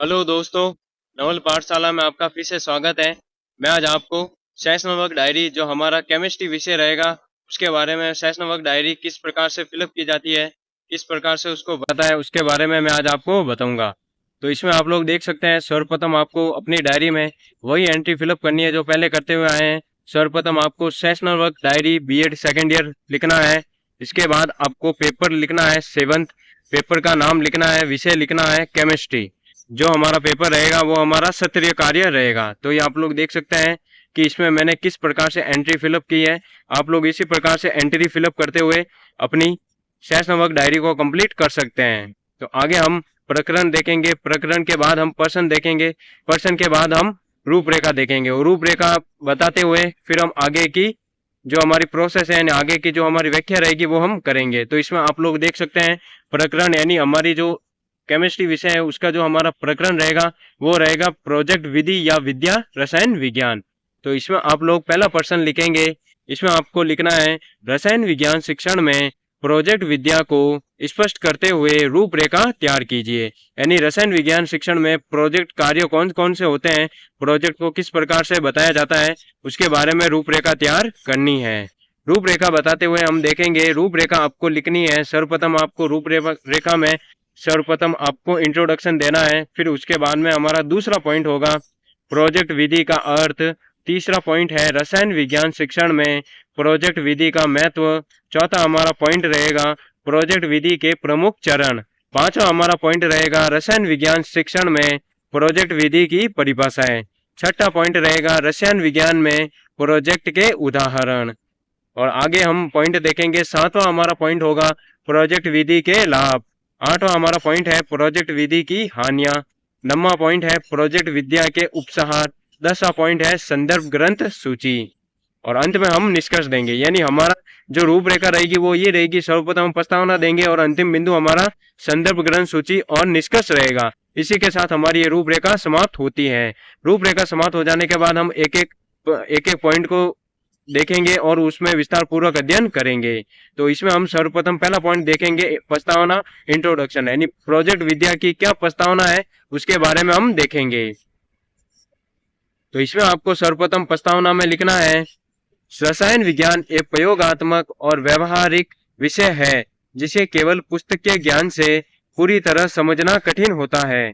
Hello दोस्तों, नवल पाठशाला में आपका फिर से स्वागत है। मैं आज आपको सेशनल डायरी जो हमारा केमिस्ट्री विषय रहेगा उसके बारे में, सेशनल डायरी किस प्रकार से फिलअप की जाती है, किस प्रकार से उसको भरता है, उसके बारे में मैं आज आपको बताऊंगा। तो इसमें आप लोग देख सकते हैं, सर्वप्रथम आपको अपनी डायरी में वही एंट्री फिलअप करनी है जो पहले करते हुए आए हैं। सर्वप्रथम आपको sessional work diary BEd second year लिखना है। इसके बाद आपको पेपर लिखना है 7th, पेपर का नाम लिखना है, विषय लिखना है केमिस्ट्री। जो हमारा पेपर रहेगा वो हमारा सत्रीय कार्य रहेगा। तो ये आप लोग देख सकते हैं कि इसमें मैंने किस प्रकार से एंट्री फिलअप की है। आप लोग इसी प्रकार से एंट्री फिलअप करते हुए अपनी सेशनल वर्क डायरी को कंप्लीट कर सकते हैं। तो आगे हम प्रकरण देखेंगे, प्रकरण के बाद हम पर्सन देखेंगे, पर्सन के बाद हम रूपरेखा देखेंगे और रूपरेखा बताते हुए फिर हम आगे की जो हमारी प्रोसेस है यानी आगे की जो हमारी व्याख्या रहेगी वो हम करेंगे। तो इसमें आप लोग देख सकते हैं प्रकरण यानी हमारी जो केमिस्ट्री विषय है उसका जो हमारा प्रकरण रहेगा वो रहेगा प्रोजेक्ट विधि या विद्या रसायन विज्ञान। तो इसमें आप लोग पहला पर्सन लिखेंगे। इसमें आपको लिखना है रसायन विज्ञान शिक्षण में प्रोजेक्ट विद्या को स्पष्ट करते हुए रूपरेखा तैयार कीजिए। यानी रसायन विज्ञान शिक्षण में प्रोजेक्ट कार्य कौन कौन से होते हैं, प्रोजेक्ट को किस प्रकार से बताया जाता है, उसके बारे में रूपरेखा तैयार करनी है। रूपरेखा बताते हुए हम देखेंगे, रूपरेखा आपको लिखनी है। सर्वप्रथम आपको रूपरेखा में सर्वप्रथम आपको इंट्रोडक्शन देना है, फिर उसके बाद में हमारा दूसरा पॉइंट होगा प्रोजेक्ट विधि का अर्थ, तीसरा पॉइंट है रसायन विज्ञान शिक्षण में प्रोजेक्ट विधि का महत्व, चौथा हमारा पॉइंट रहेगा प्रोजेक्ट विधि के प्रमुख चरण, पांचवा हमारा पॉइंट रहेगा रसायन विज्ञान शिक्षण में प्रोजेक्ट विधि की परिभाषाएं, छठा पॉइंट रहेगा रसायन विज्ञान में प्रोजेक्ट के उदाहरण। और आगे हम पॉइंट देखेंगे, सातवां हमारा पॉइंट होगा प्रोजेक्ट विधि के लाभ, आठवां हमारा पॉइंट है प्रोजेक्ट विधि की हानियां, नौवां पॉइंट है प्रोजेक्ट विद्या के उपसहार, 10वां पॉइंट है संदर्भ ग्रंथ सूची और अंत में हम निष्कर्ष देंगे। यानी हमारा जो रूपरेखा रहेगी वो ये रहेगी, सर्वप्रथम हम प्रस्तावना देंगे और अंतिम बिंदु हमारा संदर्भ ग्रंथ सूची और निष्कर्ष रहेगा। इसी के साथ हमारी ये रूपरेखा समाप्त होती है। रूपरेखा समाप्त हो जाने के बाद हम एक एक पॉइंट को देखेंगे और उसमें विस्तार पूर्वक अध्ययन करेंगे। तो इसमें हम सर्वप्रथम पहला पॉइंट देखेंगे प्रस्तावना, इंट्रोडक्शन, यानी प्रोजेक्ट विद्या की क्या प्रस्तावना है उसके बारे में हम देखेंगे। तो इसमें आपको सर्वप्रथम प्रस्तावना में लिखना है, रसायन विज्ञान एक प्रयोगात्मक और व्यवहारिक विषय है जिसे केवल पुस्तकीय ज्ञान से पूरी तरह समझना कठिन होता है।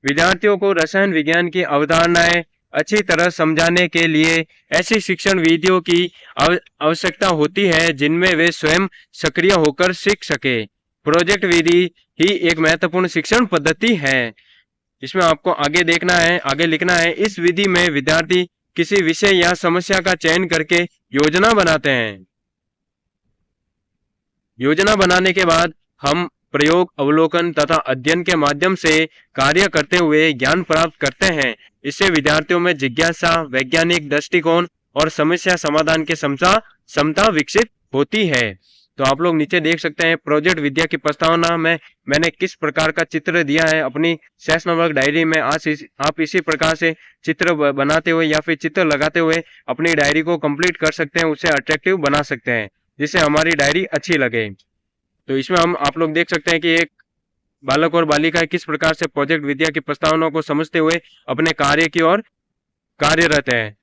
विद्यार्थियों को रसायन विज्ञान की अवधारणाएं अच्छी तरह समझाने के लिए ऐसी शिक्षण विधियों की आवश्यकता होती है जिनमें वे स्वयं सक्रिय होकर सीख सके। प्रोजेक्ट विधि ही एक महत्वपूर्ण शिक्षण पद्धति है। इसमें आपको आगे देखना है, आगे लिखना है, इस विधि में विद्यार्थी किसी विषय या समस्या का चयन करके योजना बनाते हैं। योजना बनाने के बाद हम प्रयोग, अवलोकन तथा अध्ययन के माध्यम से कार्य करते हुए ज्ञान प्राप्त करते हैं। इससे विद्यार्थियों में जिज्ञासा, वैज्ञानिक दृष्टिकोण और समस्या समाधान की क्षमता विकसित होती है। तो आप लोग नीचे देख सकते हैं प्रोजेक्ट विद्या की प्रस्तावना में मैंने किस प्रकार का चित्र दिया है अपनी सेशनल वर्क डायरी में। आज आप इसी प्रकार से चित्र बनाते हुए या फिर चित्र लगाते हुए अपनी डायरी को कंप्लीट कर सकते हैं, उसे अट्रैक्टिव बना सकते हैं जिससे हमारी डायरी अच्छी लगे। तो इसमें हम आप लोग देख सकते हैं कि एक बालक और बालिका किस प्रकार से प्रोजेक्ट विद्या की प्रस्तावना को समझते हुए अपने कार्य की ओर कार्यरत है।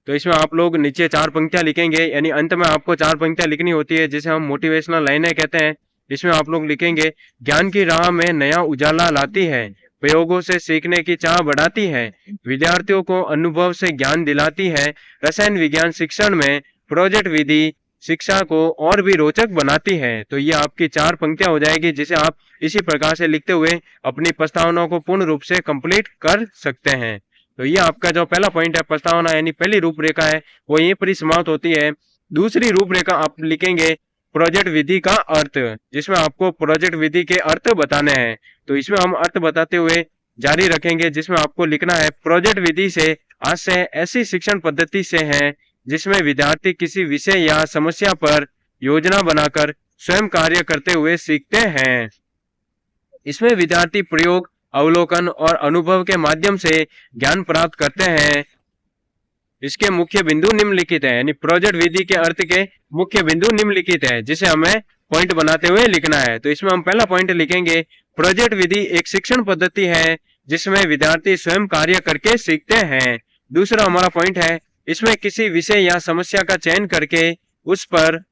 तो इसमें आप लोग नीचे 4 पंक्तियां लिखेंगे, यानी अंत में आपको 4 पंक्तियां लिखनी होती है जिसे हम मोटिवेशनल लाइनें कहते हैं। इसमें आप लोग लिखेंगे, ज्ञान की राह में नया उजाला लाती है, प्रयोगों से सीखने की चाह बढ़ाती है, विद्यार्थियों को अनुभव से ज्ञान दिलाती है, रसायन विज्ञान शिक्षण में प्रोजेक्ट विधि शिक्षा को और भी रोचक बनाती है। तो ये आपकी 4 पंक्तियां हो जाएगी जिसे आप इसी प्रकार से लिखते हुए अपनी प्रस्तावना को पूर्ण रूप से कंप्लीट कर सकते हैं। तो ये आपका जो पहला पॉइंट है प्रस्तावना यानी पहली रूपरेखा है वो यहीं पर ही समाप्त होती है। दूसरी रूपरेखा आप लिखेंगे प्रोजेक्ट विधि का अर्थ, जिसमें आपको प्रोजेक्ट विधि के अर्थ बताने हैं। तो इसमें हम अर्थ बताते हुए जारी रखेंगे जिसमें आपको लिखना है, प्रोजेक्ट विधि से आशय ऐसी शिक्षण पद्धति से है जिसमें विद्यार्थी किसी विषय या समस्या पर योजना बनाकर स्वयं कार्य करते हुए सीखते हैं। इसमें विद्यार्थी प्रयोग, अवलोकन और अनुभव के माध्यम से ज्ञान प्राप्त करते हैं। इसके मुख्य बिंदु निम्नलिखित है, यानी प्रोजेक्ट विधि के अर्थ के मुख्य बिंदु निम्नलिखित है जिसे हमें पॉइंट बनाते हुए लिखना है। तो इसमें हम पहला पॉइंट लिखेंगे, प्रोजेक्ट विधि एक शिक्षण पद्धति है जिसमें विद्यार्थी स्वयं कार्य करके सीखते हैं। दूसरा हमारा पॉइंट है, इसमें किसी विषय या समस्या का चयन करके उस पर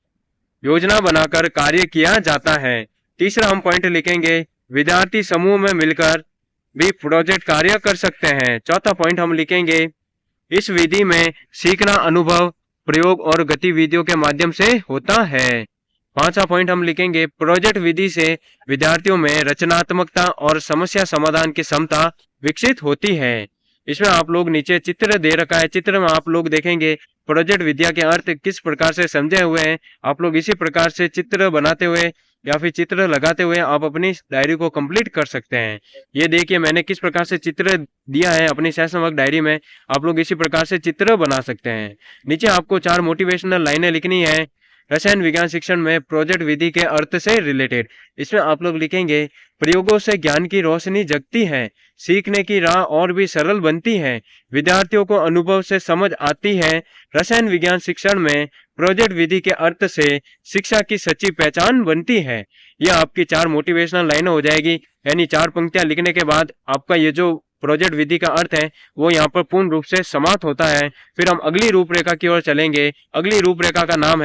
योजना बनाकर कार्य किया जाता है। तीसरा हम पॉइंट लिखेंगे, विद्यार्थी समूह में मिलकर भी प्रोजेक्ट कार्य कर सकते हैं। चौथा पॉइंट हम लिखेंगे, इस विधि में सीखना अनुभव, प्रयोग और गतिविधियों के माध्यम से होता है। पांचवा पॉइंट हम लिखेंगे, प्रोजेक्ट विधि से विद्यार्थियों में रचनात्मकता और समस्या समाधान की क्षमता विकसित होती है। इसमें आप लोग नीचे चित्र दे रखा है, चित्र में आप लोग देखेंगे प्रोजेक्ट विद्या के अर्थ किस प्रकार से समझे हुए हैं। आप लोग इसी प्रकार से चित्र बनाते हुए या फिर चित्र लगाते हुए आप अपनी डायरी को कंप्लीट कर सकते हैं। ये देखिए मैंने किस प्रकार से चित्र दिया है अपनी सहज नवक डायरी में, आप लोग इसी प्रकार से चित्र बना सकते हैं। नीचे आपको 4 मोटिवेशनल लाइनें लिखनी है रसायन विज्ञान शिक्षण में प्रोजेक्ट विधि के अर्थ से रिलेटेड। इसमें आप लोग लिखेंगे, प्रयोगों से ज्ञान की रोशनी जगती है, सीखने की राह और भी सरल बनती है, विद्यार्थियों को अनुभव से समझ आती है। रसायन विज्ञान शिक्षण में प्रोजेक्ट विधि के अर्थ से शिक्षा की सच्ची पहचान बनती है। यह आपकी 4 मोटिवेशनल लाइनें हो जाएगी, यानी 4 पंक्तियां लिखने के बाद आपका ये जो प्रोजेक्ट विधि का अर्थ है वो यहाँ पर पूर्ण रूप से समाप्त होता है। फिर हम अगली रूपरेखा की ओर चलेंगे। अगली रूपरेखा का नाम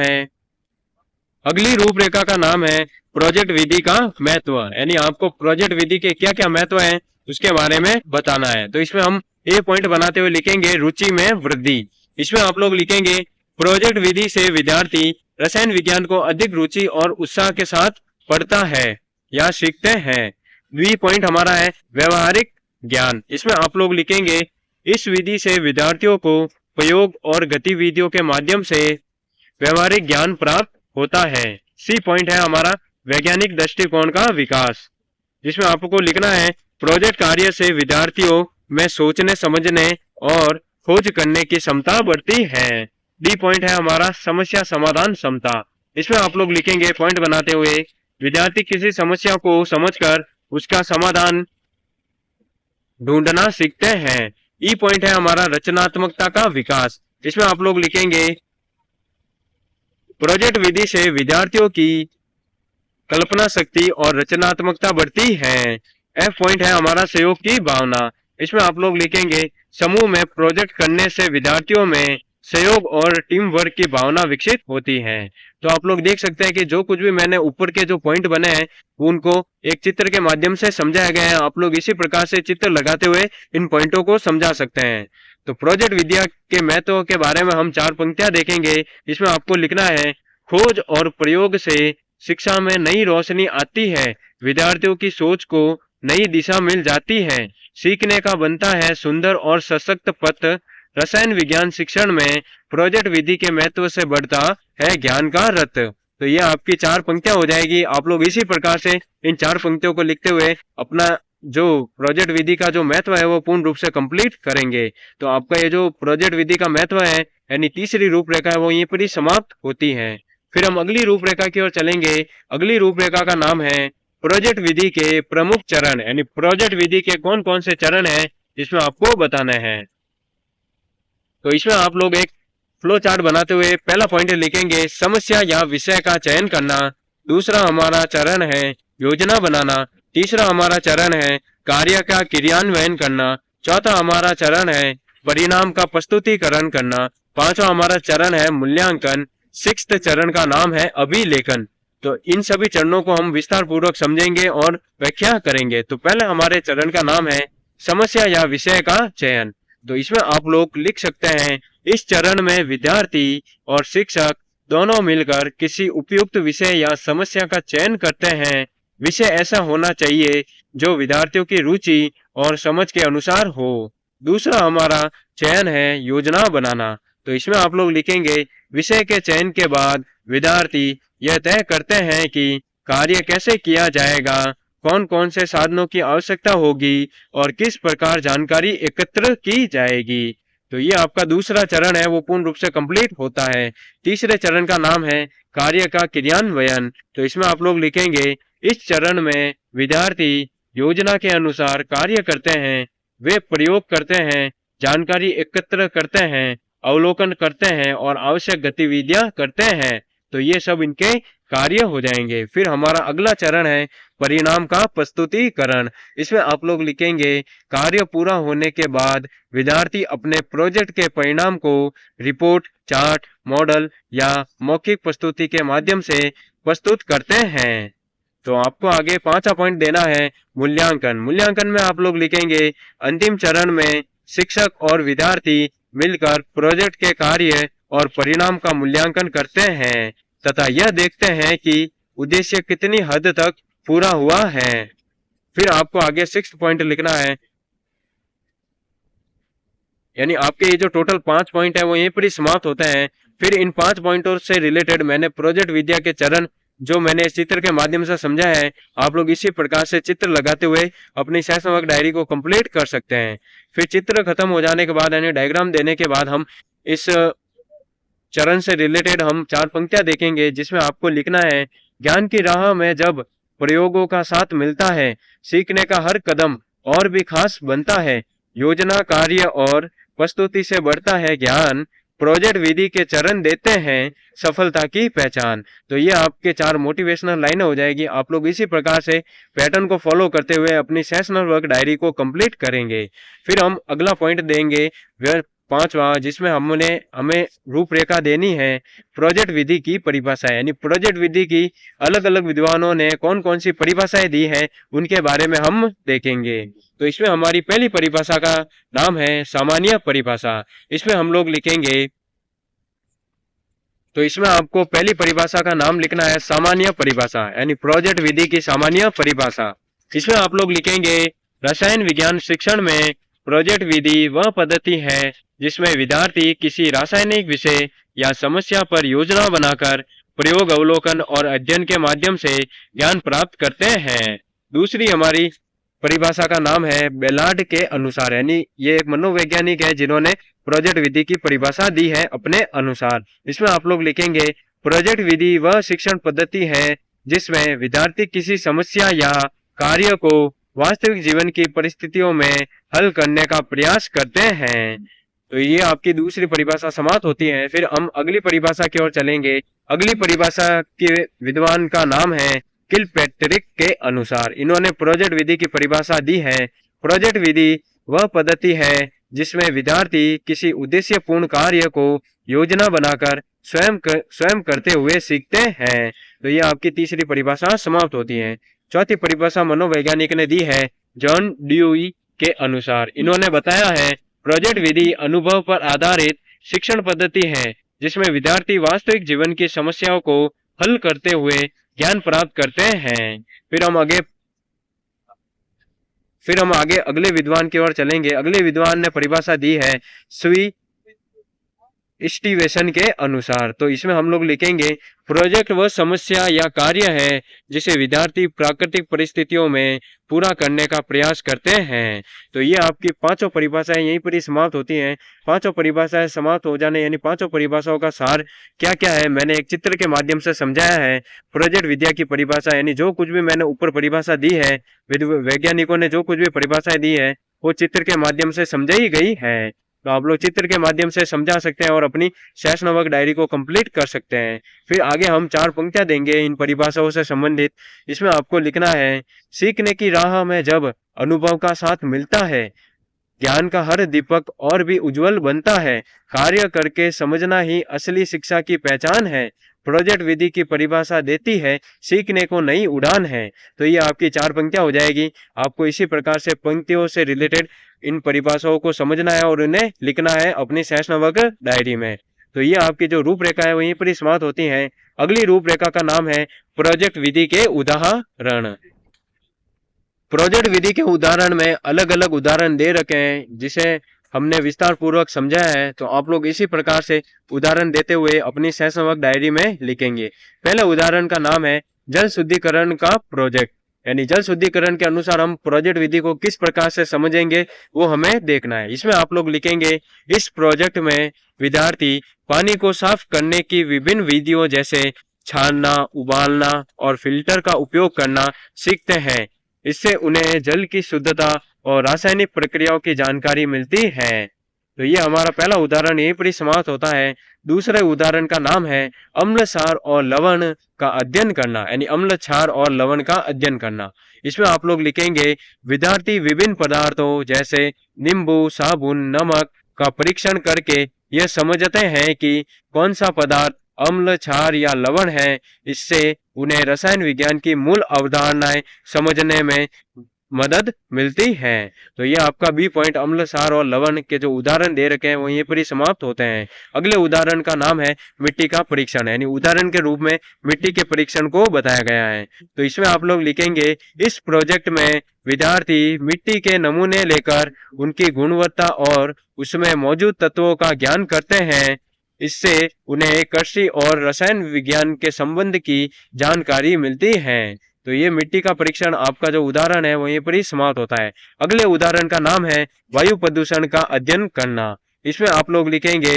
है प्रोजेक्ट विधि का महत्व, यानी आपको प्रोजेक्ट विधि के क्या क्या महत्व है उसके बारे में बताना है। तो इसमें हम ए पॉइंट बनाते हुए लिखेंगे, रुचि में वृद्धि। इसमें आप लोग लिखेंगे, प्रोजेक्ट विधि से विद्यार्थी रसायन विज्ञान को अधिक रुचि और उत्साह के साथ पढ़ता है या सीखते हैं। बी पॉइंट हमारा है व्यवहारिक ज्ञान। इसमें आप लोग लिखेंगे, इस विधि से विद्यार्थियों को प्रयोग और गतिविधियों के माध्यम से व्यवहारिक ज्ञान प्राप्त होता है। सी पॉइंट है हमारा वैज्ञानिक दृष्टिकोण का विकास, जिसमें आपको लिखना है, प्रोजेक्ट कार्य से विद्यार्थियों में सोचने समझने और खोज करने की क्षमता बढ़ती है। डी पॉइंट है हमारा समस्या समाधान क्षमता। इसमें आप लोग लिखेंगे पॉइंट बनाते हुए, विद्यार्थी किसी समस्या को समझकर उसका समाधान ढूंढना सीखते हैं। ई पॉइंट है हमारा रचनात्मकता का विकास। इसमें आप लोग लिखेंगे, प्रोजेक्ट विधि से विद्यार्थियों की कल्पना शक्ति और रचनात्मकता बढ़ती है। एफ पॉइंट है हमारा सहयोग की भावना। इसमें आप लोग लिखेंगे, समूह में प्रोजेक्ट करने से विद्यार्थियों में सहयोग और टीम वर्क की भावना विकसित होती है। तो आप लोग देख सकते हैं कि जो कुछ भी मैंने ऊपर के जो पॉइंट बने हैं उनको एक चित्र के माध्यम से समझाया गया है। आप लोग इसी प्रकार से चित्र लगाते हुए इन पॉइंटों को समझा सकते हैं। तो प्रोजेक्ट विद्या के महत्व के बारे में हम 4 पंक्तियां देखेंगे। इसमें आपको लिखना है, खोज और प्रयोग से शिक्षा में नई रोशनी आती है, विद्यार्थियों की सोच को नई दिशा मिल जाती है, सीखने का बनता है सुंदर और सशक्त पथ। रसायन विज्ञान शिक्षण में प्रोजेक्ट विधि के महत्व से बढ़ता है ज्ञान का रथ। तो ये आपकी 4 पंक्तियां हो जाएगी। आप लोग इसी प्रकार से इन 4 पंक्तियों को लिखते हुए अपना जो प्रोजेक्ट विधि का जो महत्व है वो पूर्ण रूप से कंप्लीट करेंगे। तो आपका ये जो प्रोजेक्ट विधि का महत्व है यानी तीसरी रूपरेखा है वो यहीं पर ही समाप्त होती है। फिर हम अगली रूपरेखा की ओर चलेंगे। अगली रूपरेखा का नाम है प्रोजेक्ट विधि के प्रमुख चरण, यानी प्रोजेक्ट विधि के कौन कौन से चरण हैं जिसमें आपको बताना है। तो इसमें आप लोग एक फ्लो चार्ट बनाते हुए पहला पॉइंट लिखेंगे, समस्या या विषय का चयन करना। दूसरा हमारा चरण है योजना बनाना। तीसरा हमारा चरण है कार्य का क्रियान्वयन करना। चौथा हमारा चरण है परिणाम का प्रस्तुतिकरण करना। पांचवा हमारा चरण है मूल्यांकन। 6th चरण का नाम है अभिलेखन। तो इन सभी चरणों को हम विस्तार पूर्वक समझेंगे और व्याख्या करेंगे। तो पहले हमारे चरण का नाम है समस्या या विषय का चयन। तो इसमें आप लोग लिख सकते हैं, इस चरण में विद्यार्थी और शिक्षक दोनों मिलकर किसी उपयुक्त विषय या समस्या का चयन करते हैं। विषय ऐसा होना चाहिए जो विद्यार्थियों की रुचि और समझ के अनुसार हो। दूसरा हमारा चयन है योजना बनाना। तो इसमें आप लोग लिखेंगे, विषय के चयन के बाद विद्यार्थी यह तय करते हैं कि कार्य कैसे किया जाएगा, कौन कौन से साधनों की आवश्यकता होगी और किस प्रकार जानकारी एकत्र की जाएगी। तो ये आपका दूसरा चरण है वो पूर्ण रूप से कंप्लीट होता है। तीसरे चरण का नाम है कार्य का क्रियान्वयन। तो इसमें आप लोग लिखेंगे, इस चरण में विद्यार्थी योजना के अनुसार कार्य करते हैं, वे प्रयोग करते हैं, जानकारी एकत्र करते हैं, अवलोकन करते हैं और आवश्यक गतिविधियां करते हैं। तो ये सब इनके कार्य हो जाएंगे। फिर हमारा अगला चरण है परिणाम का प्रस्तुतिकरण। इसमें आप लोग लिखेंगे कार्य पूरा होने के बाद विद्यार्थी अपने प्रोजेक्ट के परिणाम को रिपोर्ट, चार्ट, मॉडल या मौखिक प्रस्तुति के माध्यम से प्रस्तुत करते हैं। तो आपको आगे 5वां पॉइंट देना है मूल्यांकन। मूल्यांकन में आप लोग लिखेंगे अंतिम चरण में शिक्षक और विद्यार्थी मिलकर प्रोजेक्ट के कार्य और परिणाम का मूल्यांकन करते हैं तथा यह देखते हैं कि उद्देश्य कितनी हद तक पूरा हुआ है। फिर आपको आगे 6 पॉइंट लिखना है, यानी आपके ये जो टोटल 5 पॉइंट है वो यहीं पर ही समाप्त होते हैं। फिर इन 5 पॉइंटों से रिलेटेड मैंने प्रोजेक्ट विद्या के चरण जो मैंने इस चित्र के माध्यम से समझाया है, आप लोग इसी प्रकार से चित्र लगाते हुए अपनी सहसंवाद डायरी को कंप्लीट कर सकते हैं। फिर चित्र खत्म हो जाने के बाद यानी डायग्राम देने के बाद हम इस चरण से रिलेटेड हम 4 पंक्तियां देखेंगे जिसमें आपको लिखना है ज्ञान की राह में जब प्रयोगों का साथ मिलता है, सीखने का हर कदम और भी खास बनता है, योजना, कार्य और प्रस्तुति से बढ़ता है ज्ञान, प्रोजेक्ट विधि के चरण देते हैं सफलता की पहचान। तो ये आपके 4 मोटिवेशनल लाइनें हो जाएगी। आप लोग इसी प्रकार से पैटर्न को फॉलो करते हुए अपनी सेशनल वर्क डायरी को कंप्लीट करेंगे। फिर हम अगला पॉइंट देंगे 5वां, जिसमें हमें रूपरेखा देनी है प्रोजेक्ट विधि की परिभाषा, यानी प्रोजेक्ट विधि की अलग अलग विद्वानों ने कौन कौन सी परिभाषाएं दी है उनके बारे में हम देखेंगे। तो इसमें हमारी पहली परिभाषा का नाम है सामान्य परिभाषा। इसमें हम लोग लिखेंगे, तो इसमें आपको पहली परिभाषा का नाम लिखना है सामान्य परिभाषा, यानी प्रोजेक्ट विधि की सामान्य परिभाषा। इसमें आप लोग लिखेंगे रसायन विज्ञान शिक्षण में प्रोजेक्ट विधि वह पद्धति है जिसमें विद्यार्थी किसी रासायनिक विषय या समस्या पर योजना बनाकर प्रयोग, अवलोकन और अध्ययन के माध्यम से ज्ञान प्राप्त करते हैं। दूसरी हमारी परिभाषा का नाम है बेलार्ड के अनुसार, यानी ये एक मनोवैज्ञानिक है जिन्होंने प्रोजेक्ट विधि की परिभाषा दी है अपने अनुसार। इसमें आप लोग लिखेंगे प्रोजेक्ट विधि वह शिक्षण पद्धति है जिसमें विद्यार्थी किसी समस्या या कार्य को वास्तविक जीवन की परिस्थितियों में हल करने का प्रयास करते हैं। तो ये आपकी दूसरी परिभाषा समाप्त होती है। फिर हम अगली परिभाषा की ओर चलेंगे। अगली परिभाषा के विद्वान का नाम है किलपैट्रिक के अनुसार। इन्होंने प्रोजेक्ट विधि की परिभाषा दी है। प्रोजेक्ट विधि वह पद्धति है जिसमें विद्यार्थी किसी उद्देश्यपूर्ण कार्य को योजना बनाकर स्वयं करते हुए सीखते हैं। तो ये आपकी तीसरी परिभाषा समाप्त होती है। चौथी परिभाषा मनोवैज्ञानिक ने दी है जॉन ड्यूई के अनुसार। इन्होंने बताया है प्रोजेक्ट विधि अनुभव पर आधारित शिक्षण पद्धति है जिसमें विद्यार्थी वास्तविक जीवन की समस्याओं को हल करते हुए ज्ञान प्राप्त करते हैं। फिर हम आगे अगले विद्वान की ओर चलेंगे। अगले विद्वान ने परिभाषा दी है स्वी स्टीवेशन के अनुसार। तो इसमें हम लोग लिखेंगे प्रोजेक्ट वह समस्या या कार्य है जिसे विद्यार्थी प्राकृतिक परिस्थितियों में पूरा करने का प्रयास करते हैं। तो ये आपकी 5 परिभाषाएं यहीं पर ही समाप्त होती हैं। 5 परिभाषाएं समाप्त हो जाने यानी 5 परिभाषाओं का सार क्या क्या है मैंने एक चित्र के माध्यम से समझाया है। प्रोजेक्ट विद्या की परिभाषा यानी जो कुछ भी मैंने ऊपर परिभाषा दी है, वैज्ञानिकों ने जो कुछ भी परिभाषाएं दी है वो चित्र के माध्यम से समझाई गई है। तो आप लोग चित्र के माध्यम से समझा सकते हैं और अपनी सेशन वर्क डायरी को कंप्लीट कर सकते हैं। फिर आगे हम 4 पंक्तियां देंगे इन परिभाषाओं से संबंधित। इसमें आपको लिखना है सीखने की राह में जब अनुभव का साथ मिलता है, ज्ञान का हर दीपक और भी उज्जवल बनता है, कार्य करके समझना ही असली शिक्षा की पहचान है, प्रोजेक्ट विधि की परिभाषा देती है सीखने को नई उड़ान है। तो ये आपकी 4 पंक्तियां हो जाएगी। आपको इसी प्रकार से पंक्तियों से रिलेटेड इन परिभाषाओं को समझना है और उन्हें लिखना है अपनी सेशन वर्क डायरी में। तो ये आपकी जो रूपरेखा है वहीं पर समाप्त होती है। अगली रूपरेखा का नाम है प्रोजेक्ट विधि के उदाहरण। प्रोजेक्ट विधि के उदाहरण में अलग अलग उदाहरण दे रखे हैं जिसे हमने विस्तार पूर्वक समझाया है। तो आप लोग इसी प्रकार से उदाहरण देते हुए अपनी सेशन वर्क डायरी में लिखेंगे। पहले उदाहरण का नाम है जल शुद्धिकरण का प्रोजेक्ट, यानी जल शुद्धिकरण के अनुसार हम प्रोजेक्ट विधि को किस प्रकार से समझेंगे वो हमें देखना है। इसमें आप लोग लिखेंगे इस प्रोजेक्ट में विद्यार्थी पानी को साफ करने की विभिन्न विधियों जैसे छानना, उबालना और फिल्टर का उपयोग करना सीखते हैं। इससे उन्हें जल की शुद्धता और रासायनिक प्रक्रियाओं की जानकारी मिलती है। तो ये हमारा पहला उदाहरण यहीं पर ही समाप्त होता है। दूसरे उदाहरण का नाम है अम्ल, क्षार और लवण का अध्ययन करना, यानी अम्ल, क्षार और लवण का अध्ययन करना। इसमें आप लोग लिखेंगे विद्यार्थी विभिन्न पदार्थों जैसे नींबू, साबुन, नमक का परीक्षण करके यह समझते हैं कि कौन सा पदार्थ अम्ल, क्षार या लवण है। इससे उन्हें रसायन विज्ञान की मूल अवधारणाएं समझने में मदद मिलती है। तो ये आपका बी पॉइंट अम्ल, क्षार और लवण के जो उदाहरण दे रखे हैं वो यहीं पर ही समाप्त होते हैं। अगले उदाहरण का नाम है मिट्टी का परीक्षण, यानी उदाहरण के रूप में मिट्टी के परीक्षण को बताया गया है। तो इसमें आप लोग लिखेंगे इस प्रोजेक्ट में विद्यार्थी मिट्टी के नमूने लेकर उनकी गुणवत्ता और उसमें मौजूद तत्वों का ज्ञान करते हैं। इससे उन्हें कृषि और रसायन विज्ञान के संबंध की जानकारी मिलती है। तो ये मिट्टी का परीक्षण आपका जो उदाहरण है वहीं पर ही समाप्त होता है। अगले उदाहरण का नाम है वायु प्रदूषण का अध्ययन करना। इसमें आप लोग लिखेंगे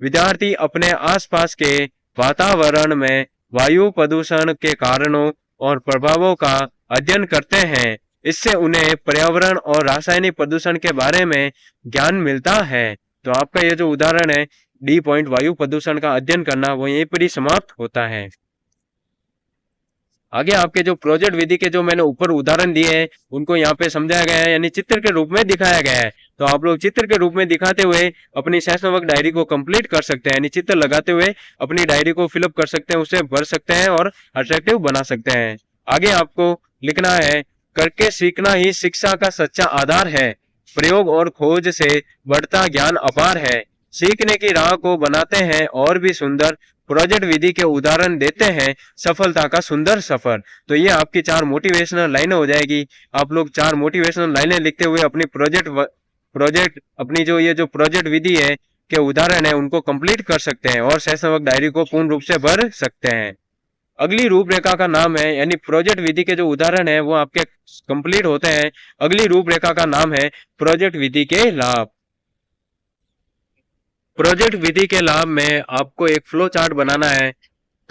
विद्यार्थी अपने आसपास के वातावरण में वायु प्रदूषण के कारणों और प्रभावों का अध्ययन करते हैं। इससे उन्हें पर्यावरण और रासायनिक प्रदूषण के बारे में ज्ञान मिलता है। तो आपका ये जो उदाहरण है डी पॉइंट वायु प्रदूषण का अध्ययन करना वो यहीं पर ही समाप्त होता है। आगे आपके जो प्रोजेक्ट विधि के जो मैंने ऊपर उदाहरण दिए हैं उनको यहाँ पे समझाया गया है, यानी चित्र के रूप में दिखाया गया है। तो आप लोग चित्र के रूप में दिखाते हुए अपनी सेशनल वर्क डायरी को कंप्लीट कर सकते हैं, यानी चित्र लगाते हुए अपनी डायरी को फिलअप कर सकते हैं, उसे भर सकते हैं और अट्रैक्टिव बना सकते हैं। आगे आपको लिखना है करके सीखना ही शिक्षा का सच्चा आधार है, प्रयोग और खोज से बढ़ता ज्ञान अपार है, सीखने की राह को बनाते हैं और भी सुंदर, प्रोजेक्ट विधि के उदाहरण देते हैं, सफलता का सुंदर सफर। तो ये आपकी 4 मोटिवेशनल लाइनें हो जाएगी। आप लोग 4 मोटिवेशनल लाइनें लिखते हुए अपनी प्रोजेक्ट अपनी जो ये जो प्रोजेक्ट विधि है के उदाहरण है उनको कंप्लीट कर सकते हैं और सेशन वर्क डायरी को पूर्ण रूप से भर सकते हैं। अगली रूपरेखा का नाम है, यानी प्रोजेक्ट विधि के जो उदाहरण है वो आपके कंप्लीट होते हैं। अगली रूपरेखा का नाम है प्रोजेक्ट विधि के लाभ। प्रोजेक्ट विधि के लाभ में आपको एक फ्लो चार्ट बनाना है।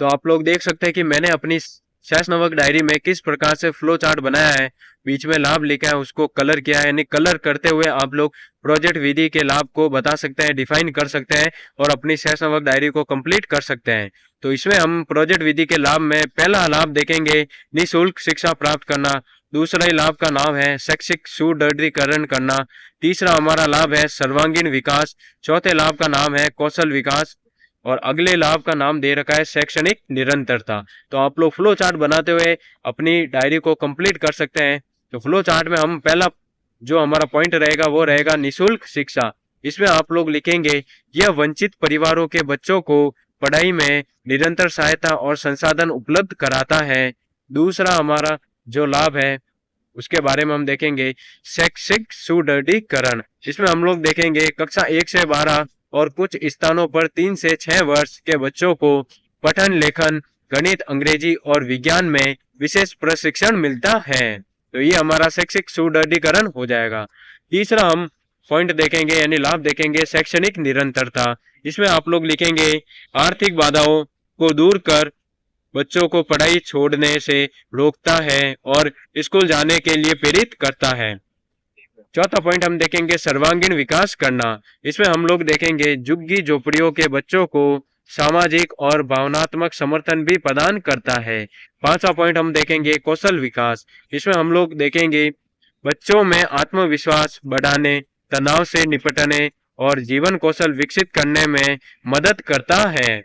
तो आप लोग देख सकते हैं कि मैंने अपनी सेशनल वर्क डायरी में किस प्रकार से फ्लो चार्ट बनाया है, बीच में लाभ लिखा है, उसको कलर किया है, यानी कलर करते हुए आप लोग प्रोजेक्ट विधि के लाभ को बता सकते हैं, डिफाइन कर सकते हैं और अपनी सेशनल वर्क डायरी को कंप्लीट कर सकते हैं। तो इसमें हम प्रोजेक्ट विधि के लाभ में पहला लाभ देखेंगे निःशुल्क शिक्षा प्राप्त करना। दूसरा लाभ का नाम है शैक्षिक सुदृढ़ीकरण करना। तीसरा हमारा लाभ है सर्वांगीण विकास। चौथे लाभ का नाम है कौशल विकास और अगले लाभ का नाम दे रखा है शैक्षणिक निरंतरता। तो आप लोग फ्लो चार्ट बनाते हुए अपनी डायरी को कंप्लीट कर सकते हैं। तो फ्लो चार्ट में हम पहला जो हमारा पॉइंट रहेगा वो रहेगा निःशुल्क शिक्षा। इसमें आप लोग लिखेंगे यह वंचित परिवारों के बच्चों को पढ़ाई में निरंतर सहायता और संसाधन उपलब्ध कराता है। दूसरा हमारा जो लाभ है उसके बारे में हम देखेंगे शैक्षिक सुदृढ़ीकरण। इसमें हम लोग देखेंगे कक्षा 1 से 12 और कुछ स्थानों पर 3 से 6 वर्ष के बच्चों को पठन, लेखन, गणित, अंग्रेजी और विज्ञान में विशेष प्रशिक्षण मिलता है। तो ये हमारा शैक्षिक सुदृढ़ीकरण हो जाएगा। तीसरा हम पॉइंट देखेंगे यानी लाभ देखेंगे शैक्षणिक निरंतरता। इसमें आप लोग लिखेंगे आर्थिक बाधाओं को दूर कर बच्चों को पढ़ाई छोड़ने से रोकता है और स्कूल जाने के लिए प्रेरित करता है। चौथा पॉइंट हम देखेंगे सर्वांगीण विकास करना। इसमें हम लोग देखेंगे झुग्गी झोपड़ियों के बच्चों को सामाजिक और भावनात्मक समर्थन भी प्रदान करता है। पांचवा पॉइंट हम देखेंगे कौशल विकास। इसमें हम लोग देखेंगे बच्चों में आत्मविश्वास बढ़ाने, तनाव से निपटने और जीवन कौशल विकसित करने में मदद करता है।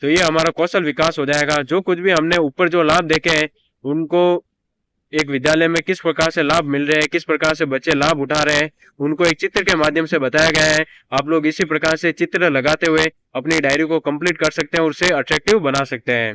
तो ये हमारा कौशल विकास हो जाएगा। जो कुछ भी हमने ऊपर जो लाभ देखे हैं उनको एक विद्यालय में किस प्रकार से लाभ मिल रहे हैं, किस प्रकार से बच्चे लाभ उठा रहे हैं, उनको एक चित्र के माध्यम से बताया गया है। आप लोग इसी प्रकार से चित्र लगाते हुए अपनी डायरी को कंप्लीट कर सकते हैं और उसे अट्रैक्टिव बना सकते हैं।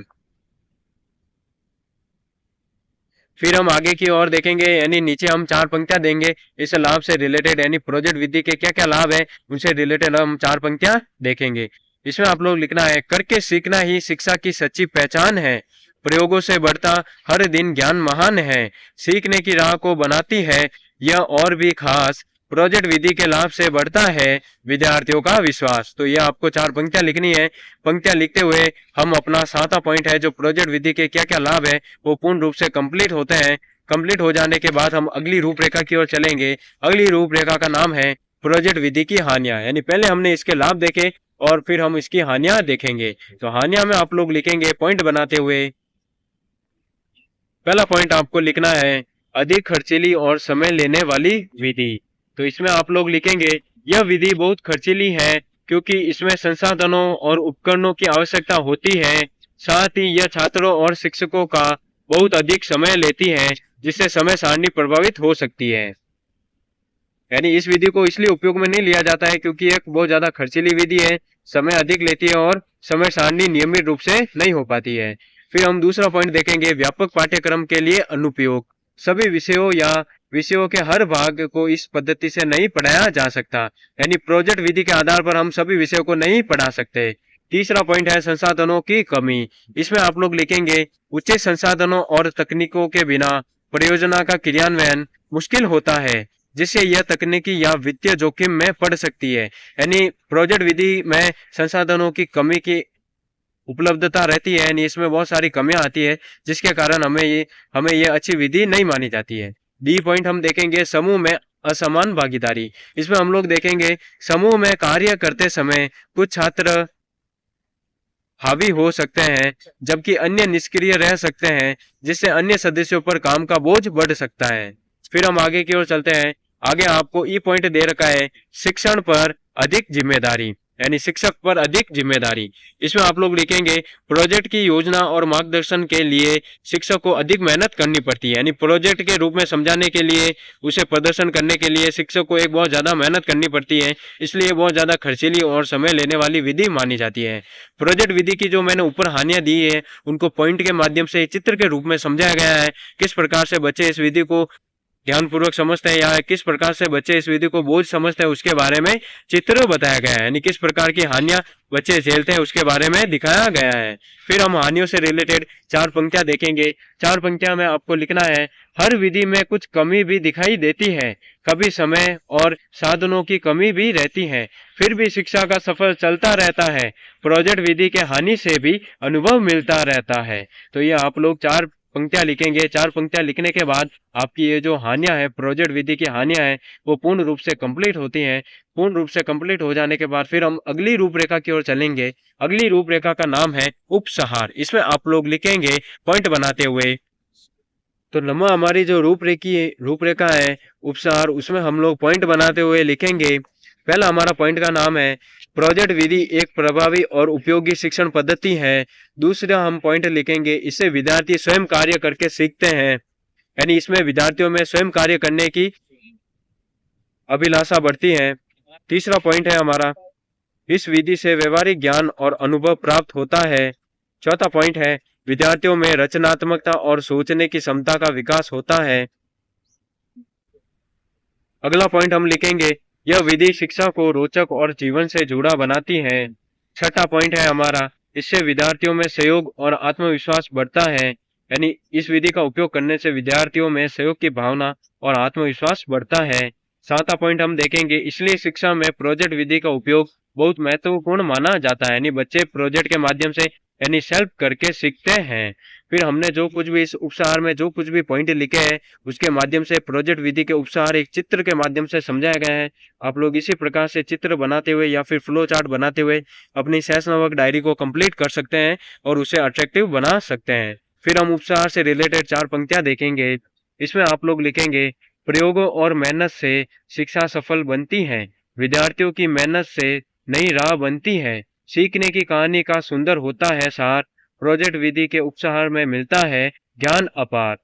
फिर हम आगे की ओर देखेंगे, यानी नीचे हम 4 पंक्तियां देंगे इस लाभ से रिलेटेड, यानी प्रोजेक्ट विधि के क्या क्या लाभ है उनसे रिलेटेड हम 4 पंक्तियां देखेंगे। इसमें आप लोग लिखना है करके सीखना ही शिक्षा की सच्ची पहचान है, प्रयोगों से बढ़ता हर दिन ज्ञान महान है, सीखने की राह को बनाती है यह और भी खास, प्रोजेक्ट विधि के लाभ से बढ़ता है विद्यार्थियों का विश्वास। तो यह आपको 4 पंक्तियां लिखनी है। पंक्तियां लिखते हुए हम अपना 7वां पॉइंट है जो प्रोजेक्ट विधि के क्या क्या लाभ है वो पूर्ण रूप से कंप्लीट होते हैं। कंप्लीट हो जाने के बाद हम अगली रूपरेखा की ओर चलेंगे। अगली रूपरेखा का नाम है प्रोजेक्ट विधि की हानियां, यानी पहले हमने इसके लाभ देखे और फिर हम इसकी हानियां देखेंगे। तो हानियां में आप लोग लिखेंगे पॉइंट बनाते हुए। पहला पॉइंट आपको लिखना है अधिक खर्चीली और समय लेने वाली विधि। तो इसमें आप लोग लिखेंगे यह विधि बहुत खर्चीली है क्योंकि इसमें संसाधनों और उपकरणों की आवश्यकता होती है। साथ ही यह छात्रों और शिक्षकों का बहुत अधिक समय लेती है जिससे समय सारणी प्रभावित हो सकती है। यानी इस विधि को इसलिए उपयोग में नहीं लिया जाता है क्योंकि एक बहुत ज्यादा खर्चीली विधि है, समय अधिक लेती है और समय सारणी नियमित रूप से नहीं हो पाती है। फिर हम दूसरा पॉइंट देखेंगे व्यापक पाठ्यक्रम के लिए अनुपयोग। सभी विषयों या विषयों के हर भाग को इस पद्धति से नहीं पढ़ाया जा सकता, यानी प्रोजेक्ट विधि के आधार पर हम सभी विषयों को नहीं पढ़ा सकते। तीसरा पॉइंट है संसाधनों की कमी। इसमें आप लोग लिखेंगे उचित संसाधनों और तकनीकों के बिना परियोजना का क्रियान्वयन मुश्किल होता है जिससे यह तकनीकी या वित्तीय जोखिम में पड़ सकती है। यानी प्रोजेक्ट विधि में संसाधनों की कमी की उपलब्धता रहती है, यानी इसमें बहुत सारी कमियां आती है जिसके कारण हमें ये अच्छी विधि नहीं मानी जाती है। डी पॉइंट हम देखेंगे समूह में असमान भागीदारी। इसमें हम लोग देखेंगे समूह में कार्य करते समय कुछ छात्र हावी हो सकते हैं जबकि अन्य निष्क्रिय रह सकते हैं जिससे अन्य सदस्यों पर काम का बोझ बढ़ सकता है। फिर हम आगे की ओर चलते हैं। आगे आपको ई पॉइंट दे रखा है शिक्षण पर अधिक जिम्मेदारी, यानी शिक्षक पर अधिक जिम्मेदारी। इसमें आप लोग लिखेंगे प्रोजेक्ट की योजना और मार्गदर्शन के लिए शिक्षक को अधिक मेहनत करनी पड़ती है, यानी प्रोजेक्ट के रूप में समझाने के लिए उसे प्रदर्शन करने के लिए शिक्षक को एक बहुत ज्यादा मेहनत करनी पड़ती है, इसलिए बहुत ज्यादा खर्चीली और समय लेने वाली विधि मानी जाती है। प्रोजेक्ट विधि की जो मैंने ऊपर हानियां दी है उनको पॉइंट के माध्यम से चित्र के रूप में समझाया गया है, किस प्रकार से बच्चे इस विधि को ध्यानपूर्वक समझते हैं या किस प्रकार से बच्चे इस विधि को बोझ समझते हैं उसके बारे में चित्र बताया गया है, यानी किस प्रकार की हानियां बच्चे झेलते हैं उसके बारे में दिखाया गया है। फिर हम हानियों से रिलेटेड 4 पंक्तियां देखेंगे। 4 पंक्तियां में आपको लिखना है हर विधि में कुछ कमी भी दिखाई देती है, कभी समय और साधनों की कमी भी रहती है, फिर भी शिक्षा का सफर चलता रहता है। प्रोजेक्ट विधि के हानि से भी अनुभव मिलता रहता है। तो ये आप लोग 4 पंक्तियां लिखेंगे। 4 पंक्तियां लिखने के बाद आपकी ये जो हानियां है प्रोजेक्ट विधि की हानियां हैं वो पूर्ण रूप से कंप्लीट होती हैं। पूर्ण रूप से कंप्लीट हो जाने के बाद फिर हम अगली रूपरेखा की ओर चलेंगे। अगली रूपरेखा का नाम है उपसंहार। इसमें आप लोग लिखेंगे पॉइंट बनाते हुए। तो लम्बा हमारी जो रूपरेखा है उपसंहार, उसमें हम लोग पॉइंट बनाते हुए लिखेंगे। पहला हमारा पॉइंट का नाम है प्रोजेक्ट विधि एक प्रभावी और उपयोगी शिक्षण पद्धति है। दूसरा हम पॉइंट लिखेंगे इससे विद्यार्थी स्वयं कार्य करके सीखते हैं, यानी इसमें विद्यार्थियों में स्वयं कार्य करने की अभिलाषा बढ़ती है। तीसरा पॉइंट है हमारा इस विधि से व्यवहारिक ज्ञान और अनुभव प्राप्त होता है। चौथा पॉइंट है विद्यार्थियों में रचनात्मकता और सोचने की क्षमता का विकास होता है। अगला पॉइंट हम लिखेंगे यह विधि शिक्षा को रोचक और जीवन से जुड़ा बनाती है। छठा पॉइंट है हमारा इससे विद्यार्थियों में सहयोग और आत्मविश्वास बढ़ता है, यानी इस विधि का उपयोग करने से विद्यार्थियों में सहयोग की भावना और आत्मविश्वास बढ़ता है। सातवां पॉइंट हम देखेंगे इसलिए शिक्षा में प्रोजेक्ट विधि का उपयोग बहुत महत्वपूर्ण माना जाता है, यानी बच्चे प्रोजेक्ट के माध्यम से यानी सेल्फ करके सीखते हैं। फिर हमने जो कुछ भी इस उपसंहार में जो कुछ भी पॉइंट लिखे हैं उसके माध्यम से प्रोजेक्ट विधि के उपसंहार एक चित्र के माध्यम से समझाया गया है। आप लोग इसी प्रकार से चित्र बनाते हुए या फिर फ्लो चार्ट बनाते हुए अपनी सहस्त्रवर्ग डायरी को कंप्लीट कर सकते हैं और उसे अट्रैक्टिव बना सकते हैं। फिर हम उपसंहार से रिलेटेड 4 पंक्तियां देखेंगे। इसमें आप लोग लिखेंगे प्रयोगों और मेहनत से शिक्षा सफल बनती है, विद्यार्थियों की मेहनत से नई राह बनती है, सीखने की कहानी का सुंदर होता है सार, प्रोजेक्ट विधि के उपसंहार में मिलता है ज्ञान अपार।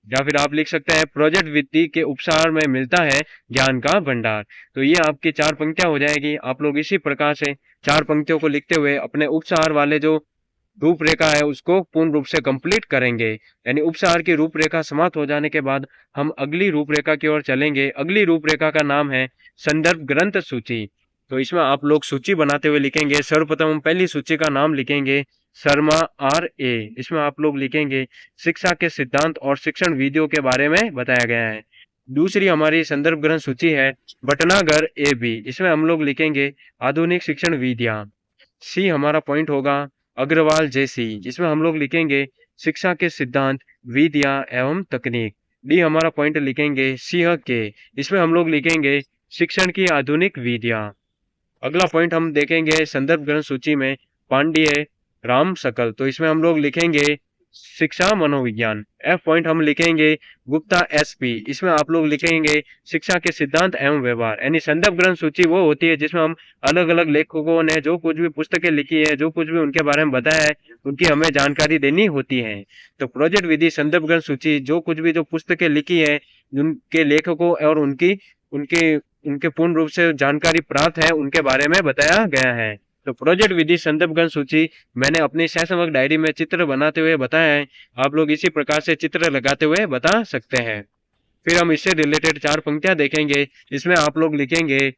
या फिर आप लिख सकते हैं प्रोजेक्ट विधि के उपसंहार में मिलता है ज्ञान का भंडार। तो ये आपकी 4 पंक्तियां हो जाएगी। आप लोग इसी प्रकार से 4 पंक्तियों को लिखते हुए अपने उपसंहार वाले जो रूपरेखा है उसको पूर्ण रूप से कंप्लीट करेंगे। यानी उपसंहार की रूपरेखा समाप्त हो जाने के बाद हम अगली रूपरेखा की ओर चलेंगे। अगली रूपरेखा का नाम है संदर्भ ग्रंथ सूची। तो इसमें आप लोग सूची बनाते हुए लिखेंगे। सर्वप्रथम हम पहली सूची का नाम लिखेंगे शर्मा RA। इसमें आप लोग लिखेंगे शिक्षा के सिद्धांत और शिक्षण विधियों के बारे में बताया गया है। दूसरी हमारी संदर्भ ग्रंथ सूची है भटनागर AB। इसमें हम लोग लिखेंगे आधुनिक शिक्षण विधियां। C हमारा पॉइंट होगा अग्रवाल JC। इसमें हम लोग लिखेंगे शिक्षा के सिद्धांत विधियां एवं तकनीक। D हमारा पॉइंट लिखेंगे सिंह के। इसमें हम लोग लिखेंगे शिक्षण की आधुनिक विधियां। अगला पॉइंट हम देखेंगे संदर्भ ग्रंथ सूची में पांड्य, राम सकल, तो इसमें हम लोग लिखेंगे शिक्षा मनोविज्ञान। एफ पॉइंट हम लिखेंगे गुप्ता एसपी, इसमें आप लोग लिखेंगे शिक्षा के सिद्धांत एवं व्यवहार। यानी संदर्भ ग्रंथ सूची वो होती है जिसमें हम अलग अलग लेखकों ने जो कुछ भी पुस्तकें लिखी है, जो कुछ भी उनके बारे में बताया है, उनकी हमें जानकारी देनी होती है। तो प्रोजेक्ट विधि संदर्भ ग्रंथ सूची जो कुछ भी जो पुस्तकें लिखी है, उनके लेखकों और उनकी उनके उनके पूर्ण रूप से जानकारी प्राप्त है, उनके बारे में बताया गया है। तो प्रोजेक्ट विधि संदर्भ ग्रंथ सूची मैंने अपनी सहसंवर्ग डायरी में चित्र बनाते हुए बताया है, आप लोग इसी प्रकार से चित्र लगाते हुए बता सकते हैं। फिर हम इससे रिलेटेड 4 पंक्तियां देखेंगे। इसमें आप लोग लिखेंगे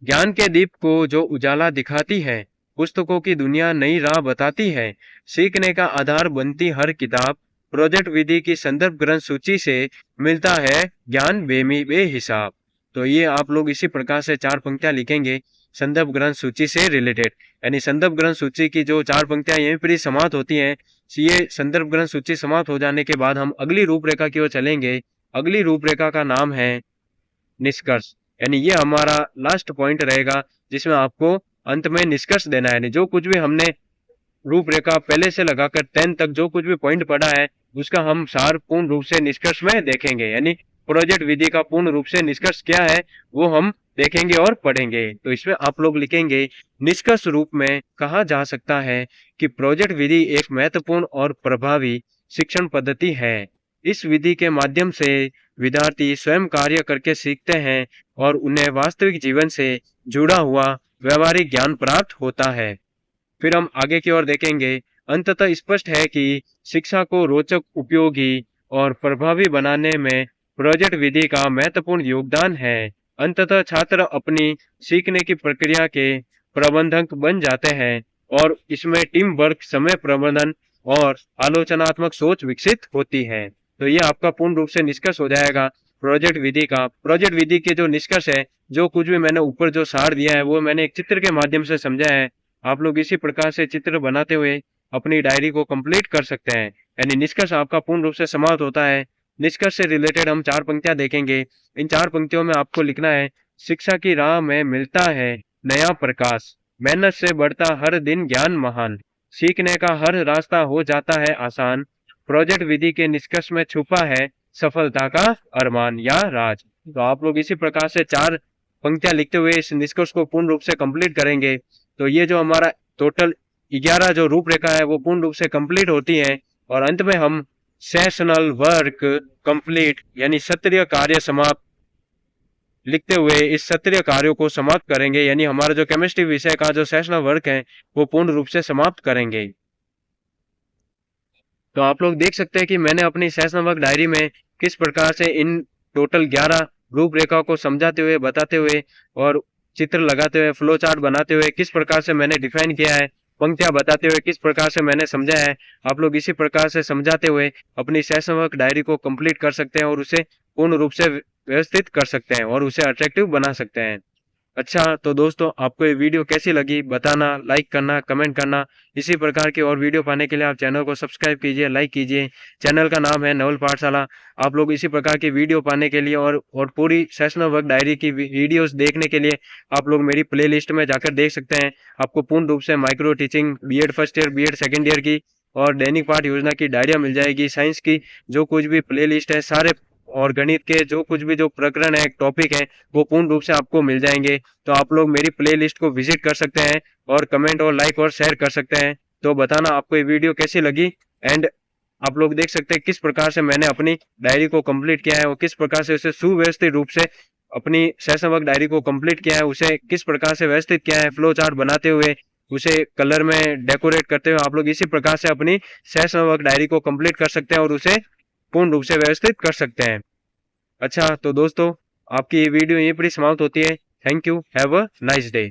ज्ञान के दीप को जो उजाला दिखाती है, पुस्तकों की दुनिया नई राह बताती है, सीखने का आधार बनती हर किताब, प्रोजेक्ट विधि की संदर्भ ग्रंथ सूची से मिलता है ज्ञान बेहिसाब। तो ये आप लोग इसी प्रकार से 4 पंक्तियां लिखेंगे संदर्भ ग्रंथ सूची से रिलेटेड। यानी संदर्भ ग्रंथ सूची की जो 4 पंक्तियां यहीं पर समाप्त होती हैं। ये संदर्भ ग्रंथ सूची समाप्त हो जाने के बाद हम अगली रूपरेखा की ओर चलेंगे। अगली रूपरेखा का नाम है निष्कर्ष। यानी ये हमारा लास्ट पॉइंट रहेगा जिसमें आपको अंत में निष्कर्ष देना है। जो कुछ भी हमने रूपरेखा पहले से लगाकर 10 तक जो कुछ भी पॉइंट पढ़ा है, उसका हम सार पूर्ण रूप से निष्कर्ष में देखेंगे। यानी प्रोजेक्ट विधि का पूर्ण रूप से निष्कर्ष क्या है वो हम देखेंगे और पढ़ेंगे। तो इसमें आप लोग लिखेंगे निष्कर्ष रूप में कहा जा सकता है कि प्रोजेक्ट विधि एक महत्वपूर्ण और प्रभावी शिक्षण पद्धति है। इस विधि के माध्यम से विद्यार्थी स्वयं कार्य करके सीखते हैं और उन्हें वास्तविक जीवन से जुड़ा हुआ व्यवहारिक ज्ञान प्राप्त होता है। फिर हम आगे की ओर देखेंगे। अंततः स्पष्ट है कि शिक्षा को रोचक, उपयोगी और प्रभावी बनाने में प्रोजेक्ट विधि का महत्वपूर्ण योगदान है। अंततः छात्र अपनी सीखने की प्रक्रिया के प्रबंधक बन जाते हैं और इसमें टीम वर्क, समय प्रबंधन और आलोचनात्मक सोच विकसित होती है। तो ये आपका पूर्ण रूप से निष्कर्ष हो जाएगा प्रोजेक्ट विधि का। प्रोजेक्ट विधि के जो निष्कर्ष है, जो कुछ भी मैंने ऊपर जो सार दिया है, वो मैंने एक चित्र के माध्यम से समझा है। आप लोग इसी प्रकार से चित्र बनाते हुए अपनी डायरी को कंप्लीट कर सकते हैं। यानी निष्कर्ष आपका पूर्ण रूप से समाप्त होता है। निष्कर्ष से रिलेटेड हम 4 पंक्तियां देखेंगे। इन 4 पंक्तियों में आपको लिखना है शिक्षा की राह में मिलता है नया प्रकाश, मेहनत से बढ़ता हर दिन ज्ञान महान, सीखने का हर रास्ता हो जाता है आसान, प्रोजेक्ट विधि के निष्कर्ष में छुपा है सफलता का अरमान या राज। तो आप लोग इसी प्रकार से 4 पंक्तियां लिखते हुए इस निष्कर्ष को पूर्ण रूप से कंप्लीट करेंगे। तो ये जो हमारा टोटल 11 जो रूपरेखा है वो पूर्ण रूप से कंप्लीट होती है और अंत में हम सेशनल वर्क कंप्लीट यानी सत्रीय कार्य समाप्त लिखते हुए इस सत्रीय कार्यों को समाप्त करेंगे। यानी हमारा जो केमिस्ट्री विषय का जो सेशनल वर्क है वो पूर्ण रूप से समाप्त करेंगे। तो आप लोग देख सकते हैं कि मैंने अपनी सेशनल वर्क डायरी में किस प्रकार से इन टोटल 11 रूपरेखा को समझाते हुए, बताते हुए और चित्र लगाते हुए, फ्लो चार्ट बनाते हुए किस प्रकार से मैंने डिफाइन किया है, पंक्तियां बताते हुए किस प्रकार से मैंने समझा है, आप लोग इसी प्रकार से समझाते हुए अपनी सेशन वर्क डायरी को कंप्लीट कर सकते हैं और उसे पूर्ण रूप से व्यवस्थित कर सकते हैं और उसे अट्रैक्टिव बना सकते हैं। अच्छा, तो दोस्तों आपको ये वीडियो कैसी लगी बताना, लाइक करना, कमेंट करना। इसी प्रकार की और वीडियो पाने के लिए आप चैनल को सब्सक्राइब कीजिए, लाइक कीजिए। चैनल का नाम है नवल पाठशाला। आप लोग इसी प्रकार की वीडियो पाने के लिए और पूरी सेशनल वर्क डायरी की वीडियोस देखने के लिए आप लोग मेरी प्लेलिस्ट में जाकर देख सकते हैं। आपको पूर्ण रूप से micro teaching, BEd first year, BEd second year की और दैनिक पाठ योजना की डायरिया मिल जाएगी। साइंस की जो कुछ भी प्लेलिस्ट है सारे और गणित के जो कुछ भी जो प्रकरण है, टॉपिक है, वो पूर्ण रूप से आपको मिल जाएंगे। तो आप लोग मेरी प्लेलिस्ट को विजिट कर सकते हैं और कमेंट और लाइक और शेयर कर सकते हैं। तो बताना आपको ये वीडियो कैसी लगी एंड आप लोग देख सकते हैं किस प्रकार से मैंने अपनी डायरी को कंप्लीट किया है और किस प्रकार से उसे सुव्यवस्थित रूप से अपनी सेशन वर्क डायरी को कंप्लीट किया है, उसे किस प्रकार से व्यवस्थित किया है, फ्लो चार्ट बनाते हुए, उसे कलर में डेकोरेट करते हुए आप लोग इसी प्रकार से अपनी सेशन वर्क डायरी को कंप्लीट कर सकते हैं और उसे पूर्ण रूप से व्यवस्थित कर सकते हैं। अच्छा, तो दोस्तों आपकी ये वीडियो यहीं पर समाप्त होती है। Thank you, have a nice day.